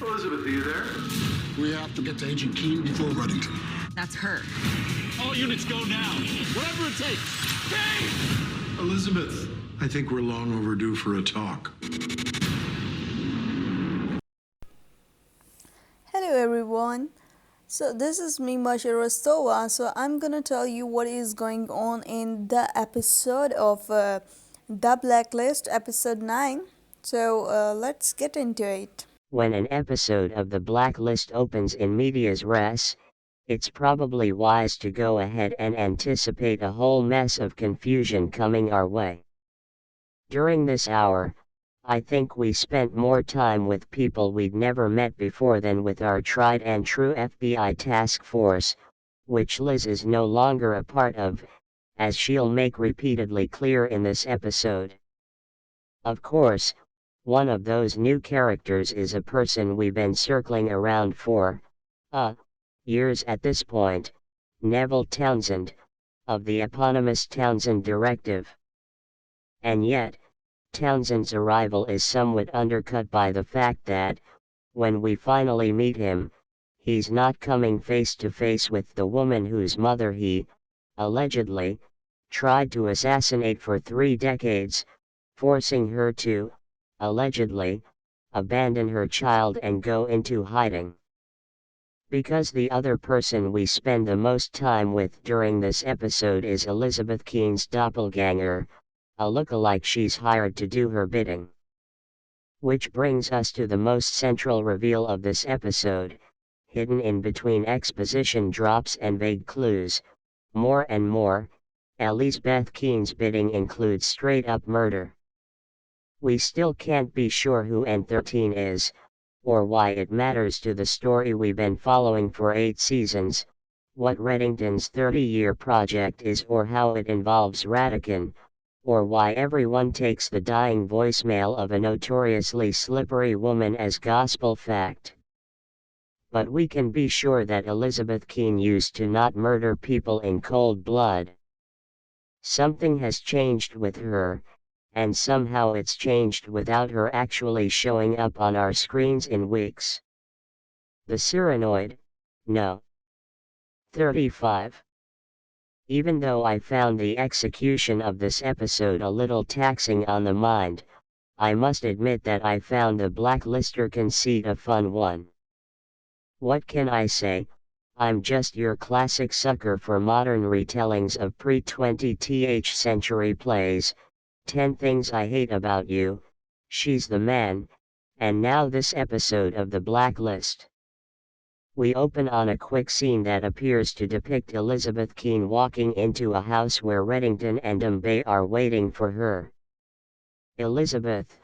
Elizabeth, are you there? We have to get to Agent Keene before Reddington. That's her. All units go now. Whatever it takes. Dave! Elizabeth, I think we're long overdue for a talk. Hello everyone. So this is me, Masha Rostova. So I'm gonna tell you what is going on in the episode of The Blacklist, episode 9. So let's get into it. When an episode of The Blacklist opens in medias res, it's probably wise to go ahead and anticipate a whole mess of confusion coming our way. During this hour, I think we spent more time with people we'd never met before than with our tried and true FBI task force, which Liz is no longer a part of, as she'll make repeatedly clear in this episode. Of course, one of those new characters is a person we've been circling around for years at this point, Neville Townsend, of the eponymous Townsend Directive. And yet, Townsend's arrival is somewhat undercut by the fact that, when we finally meet him, he's not coming face to face with the woman whose mother he, allegedly, tried to assassinate for 3 decades, forcing her to, allegedly, abandon her child and go into hiding. Because the other person we spend the most time with during this episode is Elizabeth Keene's doppelganger, a lookalike she's hired to do her bidding. Which brings us to the most central reveal of this episode, hidden in between exposition drops and vague clues. More and more, Elizabeth Keene's bidding includes straight-up murder. We still can't be sure who N13 is, or why it matters to the story we've been following for 8 seasons, what Reddington's 30-year project is or how it involves Radican, or why everyone takes the dying voicemail of a notoriously slippery woman as gospel fact. But we can be sure that Elizabeth Keene used to not murder people in cold blood. Something has changed with her, and somehow it's changed without her actually showing up on our screens in weeks. The Cyranoid? No. 35. Even though I found the execution of this episode a little taxing on the mind, I must admit that I found the Blacklister conceit a fun one. What can I say? I'm just your classic sucker for modern retellings of pre-20th century plays. 10 Things I Hate About You, She's the Man, and now this episode of The Blacklist. We open on a quick scene that appears to depict Elizabeth Keene walking into a house where Reddington and Mbaye are waiting for her. Elizabeth,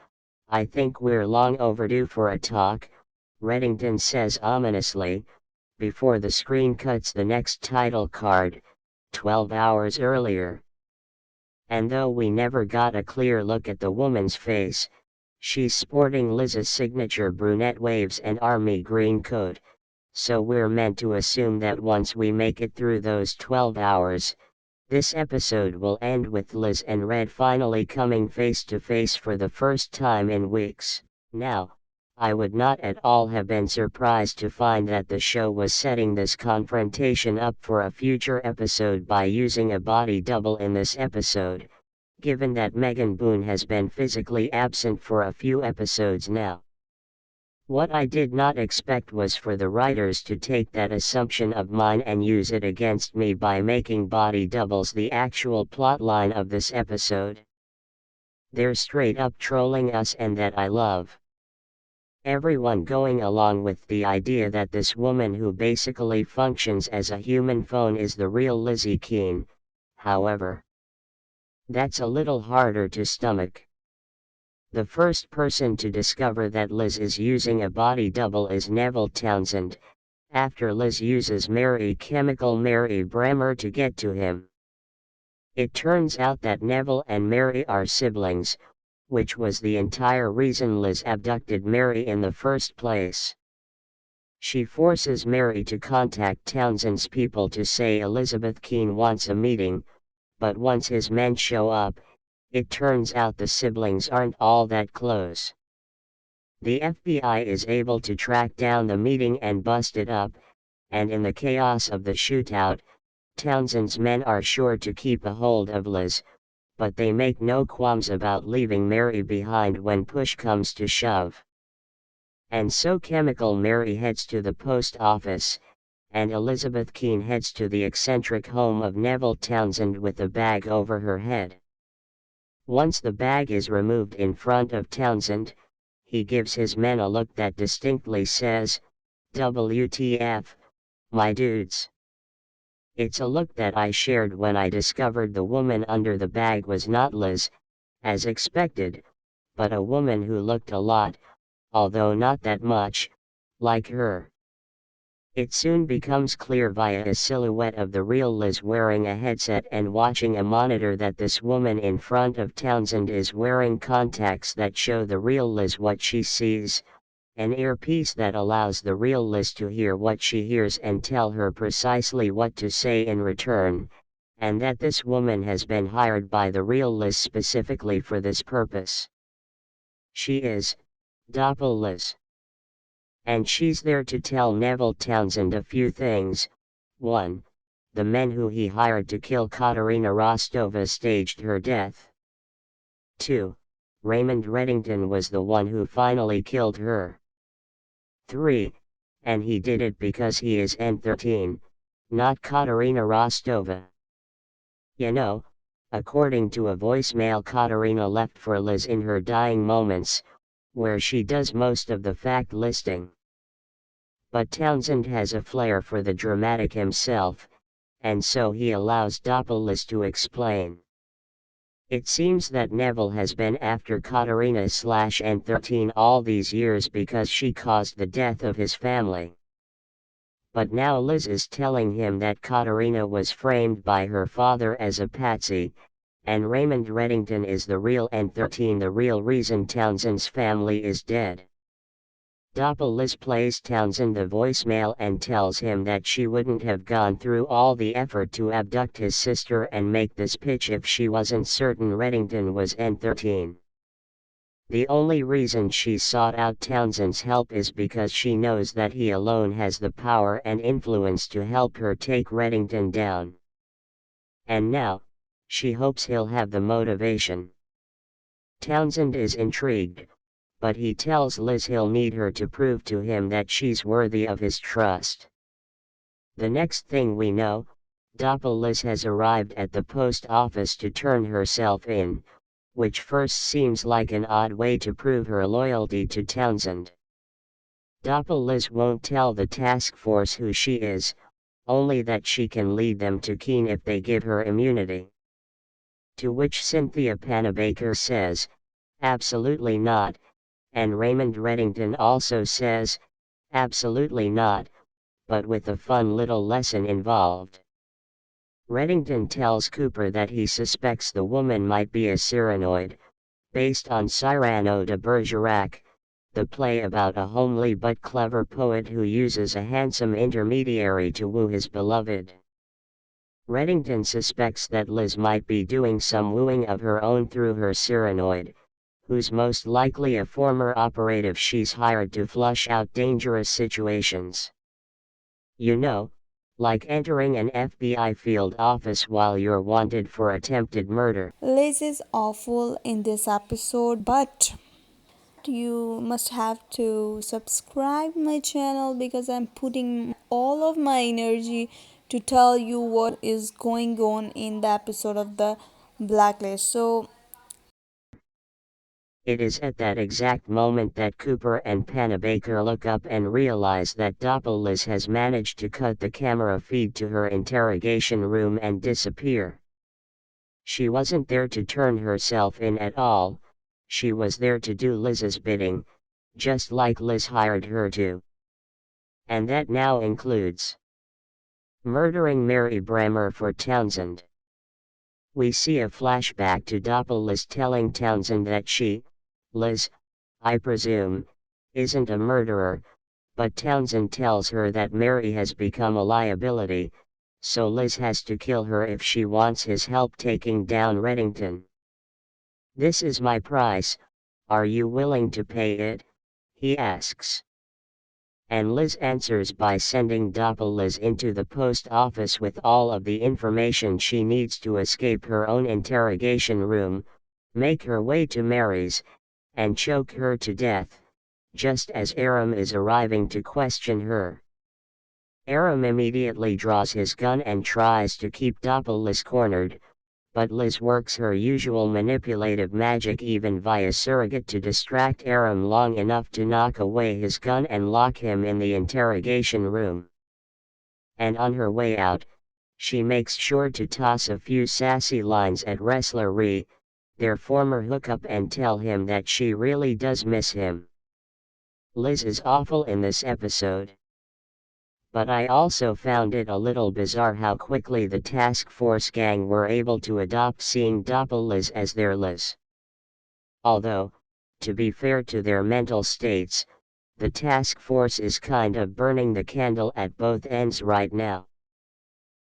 I think we're long overdue for a talk, Reddington says ominously, before the screen cuts the next title card, 12 hours earlier. And though we never got a clear look at the woman's face, she's sporting Liz's signature brunette waves and army green coat, so we're meant to assume that once we make it through those 12 hours, this episode will end with Liz and Red finally coming face to face for the first time in weeks. Now, I would not at all have been surprised to find that the show was setting this confrontation up for a future episode by using a body double in this episode, given that Megan Boone has been physically absent for a few episodes now. What I did not expect was for the writers to take that assumption of mine and use it against me by making body doubles the actual plotline of this episode. They're straight up trolling us, and that I love. Everyone going along with the idea that this woman who basically functions as a human phone is the real Lizzie Keene, however. That's a little harder to stomach. The first person to discover that Liz is using a body double is Neville Townsend, after Liz uses Chemical Mary Bremer to get to him. It turns out that Neville and Mary are siblings, which was the entire reason Liz abducted Mary in the first place. She forces Mary to contact Townsend's people to say Elizabeth Keene wants a meeting, but once his men show up, it turns out the siblings aren't all that close. The FBI is able to track down the meeting and bust it up, and in the chaos of the shootout, Townsend's men are sure to keep a hold of Liz, but they make no qualms about leaving Mary behind when push comes to shove. And so Chemical Mary heads to the post office, and Elizabeth Keene heads to the eccentric home of Neville Townsend with the bag over her head. Once the bag is removed in front of Townsend, he gives his men a look that distinctly says, "WTF, my dudes." It's a look that I shared when I discovered the woman under the bag was not Liz, as expected, but a woman who looked a lot, although not that much, like her. It soon becomes clear via a silhouette of the real Liz wearing a headset and watching a monitor that this woman in front of Townsend is wearing contacts that show the real Liz what she sees, an earpiece that allows the real Liz to hear what she hears and tell her precisely what to say in return, and that this woman has been hired by the real Liz specifically for this purpose. She is Doppel Liz. And she's there to tell Neville Townsend a few things. 1. The men who he hired to kill Katerina Rostova staged her death. 2. Raymond Reddington was the one who finally killed her. 3. And he did it because he is N13, not Katerina Rostova. You know, according to a voicemail Katerina left for Liz in her dying moments, where she does most of the fact listing. But Townsend has a flair for the dramatic himself, and so he allows Doppel to explain. It seems that Neville has been after Katerina/N13 all these years because she caused the death of his family. But now Liz is telling him that Katerina was framed by her father as a patsy, and Raymond Reddington is the real N13, the real reason Townsend's family is dead. Doppel plays Townsend the voicemail and tells him that she wouldn't have gone through all the effort to abduct his sister and make this pitch if she wasn't certain Reddington was N13. The only reason she sought out Townsend's help is because she knows that he alone has the power and influence to help her take Reddington down. And now, she hopes he'll have the motivation. Townsend is intrigued, but he tells Liz he'll need her to prove to him that she's worthy of his trust. The next thing we know, Doppel has arrived at the post office to turn herself in, which first seems like an odd way to prove her loyalty to Townsend. Doppel won't tell the task force who she is, only that she can lead them to Keene if they give her immunity. To which Cynthia Panabaker says, "Absolutely not," and Raymond Reddington also says, "Absolutely not," but with a fun little lesson involved. Reddington tells Cooper that he suspects the woman might be a Cyranoid, based on Cyrano de Bergerac, the play about a homely but clever poet who uses a handsome intermediary to woo his beloved. Reddington suspects that Liz might be doing some wooing of her own through her Cyranoid, who's most likely a former operative she's hired to flush out dangerous situations. You know, like entering an FBI field office while you're wanted for attempted murder. Liz is awful in this episode, but you must have to subscribe my channel because I'm putting all of my energy to tell you what is going on in the episode of the Blacklist. So it is at that exact moment that Cooper and Panabaker look up and realize that Doppel has managed to cut the camera feed to her interrogation room and disappear. She wasn't there to turn herself in at all, she was there to do Liz's bidding, just like Liz hired her to. And that now includes murdering Mary Brammer for Townsend. We see a flashback to Doppel telling Townsend that she, Liz, I presume, isn't a murderer, but Townsend tells her that Mary has become a liability, so Liz has to kill her if she wants his help taking down Reddington. "This is my price, are you willing to pay it?" he asks. And Liz answers by sending Liz into the post office with all of the information she needs to escape her own interrogation room, make her way to Mary's, and choke her to death, just as Aram is arriving to question her. Aram immediately draws his gun and tries to keep Liz cornered, but Liz works her usual manipulative magic even via surrogate to distract Aram long enough to knock away his gun and lock him in the interrogation room. And on her way out, she makes sure to toss a few sassy lines at wrestler Ree, their former hookup, and tell him that she really does miss him. Liz is awful in this episode. But I also found it a little bizarre how quickly the task force gang were able to adopt seeing Liz as their Liz. Although, to be fair to their mental states, the task force is kind of burning the candle at both ends right now.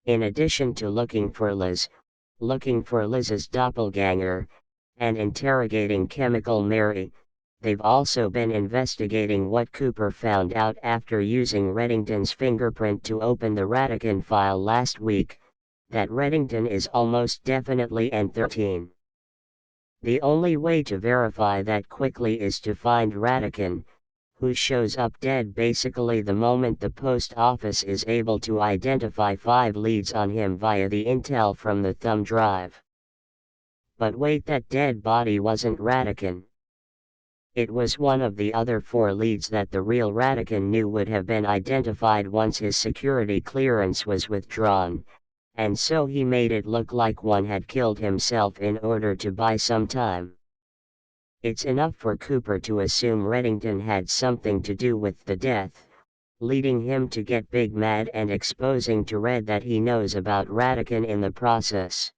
In addition to looking for Liz's doppelganger, and interrogating Chemical Mary, they've also been investigating what Cooper found out after using Reddington's fingerprint to open the Radican file last week, that Reddington is almost definitely N13. The only way to verify that quickly is to find Radican, who shows up dead basically the moment the post office is able to identify 5 leads on him via the intel from the thumb drive. But wait, that dead body wasn't Radican. It was one of the other 4 leads that the real Radican knew would have been identified once his security clearance was withdrawn, and so he made it look like one had killed himself in order to buy some time. It's enough for Cooper to assume Reddington had something to do with the death, leading him to get big mad and exposing to Red that he knows about Radican in the process.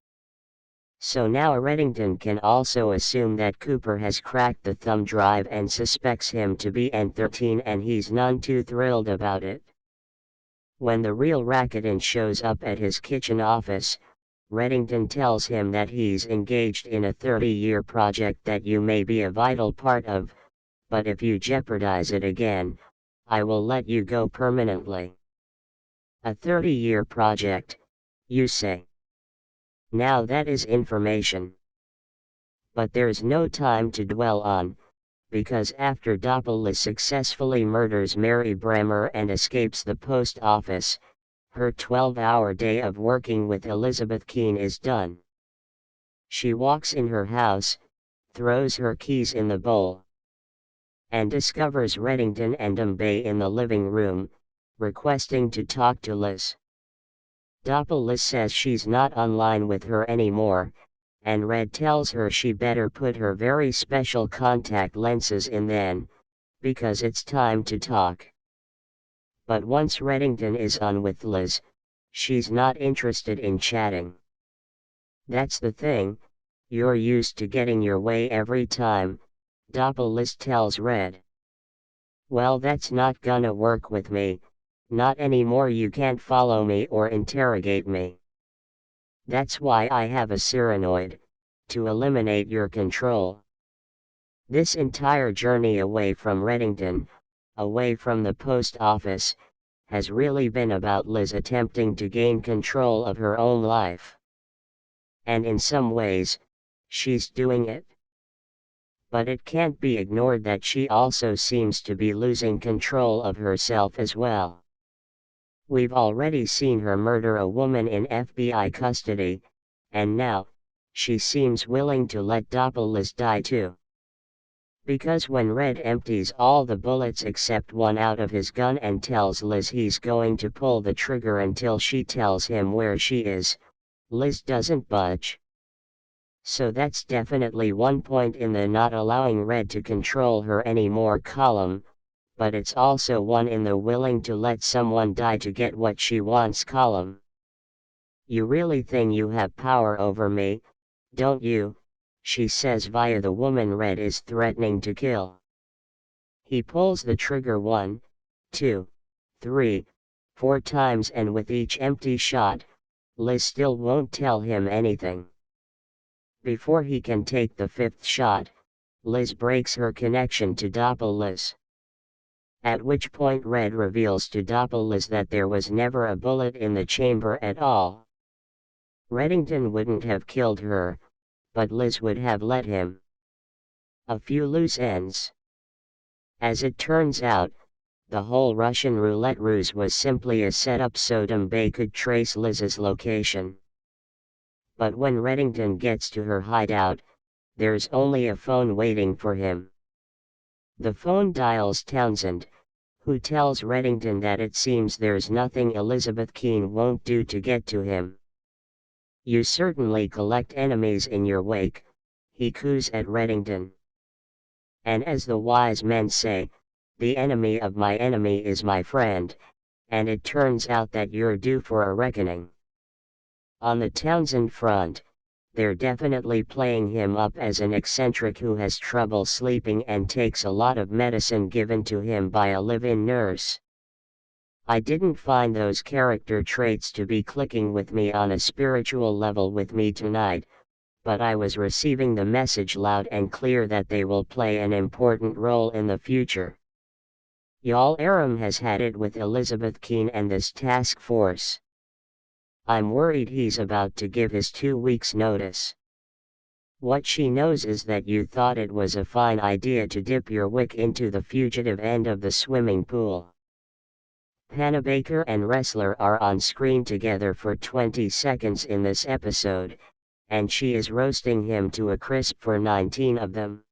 So now Reddington can also assume that Cooper has cracked the thumb drive and suspects him to be N13, and he's none too thrilled about it. When the real Racketon shows up at his kitchen office, Reddington tells him that he's engaged in a 30-year project that you may be a vital part of, but if you jeopardize it again, I will let you go permanently. A 30-year project, you say? Now that is information. But there's no time to dwell on, because after Liz successfully murders Mary Brammer and escapes the post office, her 12-hour day of working with Elizabeth Keene is done. She walks in her house, throws her keys in the bowl, and discovers Reddington and Bay in the living room, requesting to talk to Liz. Liz says she's not online with her anymore, and Red tells her she better put her very special contact lenses in then, because it's time to talk. But once Reddington is on with Liz, she's not interested in chatting. That's the thing, you're used to getting your way every time, Liz tells Red. Well, that's not gonna work with me. Not anymore. You can't follow me or interrogate me. That's why I have a Cyranoid, to eliminate your control. This entire journey away from Reddington, away from the post office, has really been about Liz attempting to gain control of her own life. And in some ways, she's doing it. But it can't be ignored that she also seems to be losing control of herself as well. We've already seen her murder a woman in FBI custody, and now, she seems willing to let Liz die too. Because when Red empties all the bullets except one out of his gun and tells Liz he's going to pull the trigger until she tells him where she is, Liz doesn't budge. So that's definitely one point in the not allowing Red to control her anymore column, but it's also one in the willing to let someone die to get what she wants column. You really think you have power over me, don't you? She says via the woman Red is threatening to kill. He pulls the trigger 1, 2, 3, 4 times, and with each empty shot, Liz still won't tell him anything. Before he can take the 5th shot, Liz breaks her connection to Liz. At which point Red reveals to Liz that there was never a bullet in the chamber at all. Reddington wouldn't have killed her, but Liz would have let him. A few loose ends. As it turns out, the whole Russian roulette ruse was simply a setup so Bay could trace Liz's location. But when Reddington gets to her hideout, there's only a phone waiting for him. The phone dials Townsend, who tells Reddington that it seems there's nothing Elizabeth Keene won't do to get to him. You certainly collect enemies in your wake, he coos at Reddington. And as the wise men say, the enemy of my enemy is my friend, and it turns out that you're due for a reckoning. On the Townsend front, they're definitely playing him up as an eccentric who has trouble sleeping and takes a lot of medicine given to him by a live-in nurse. I didn't find those character traits to be clicking with me on a spiritual level with me tonight, but I was receiving the message loud and clear that they will play an important role in the future. Y'all, Aram has had it with Elizabeth Keene and this task force. I'm worried he's about to give his 2 weeks' notice. What she knows is that you thought it was a fine idea to dip your wick into the fugitive end of the swimming pool. Panabaker and Wrestler are on screen together for 20 seconds in this episode, and she is roasting him to a crisp for 19 of them.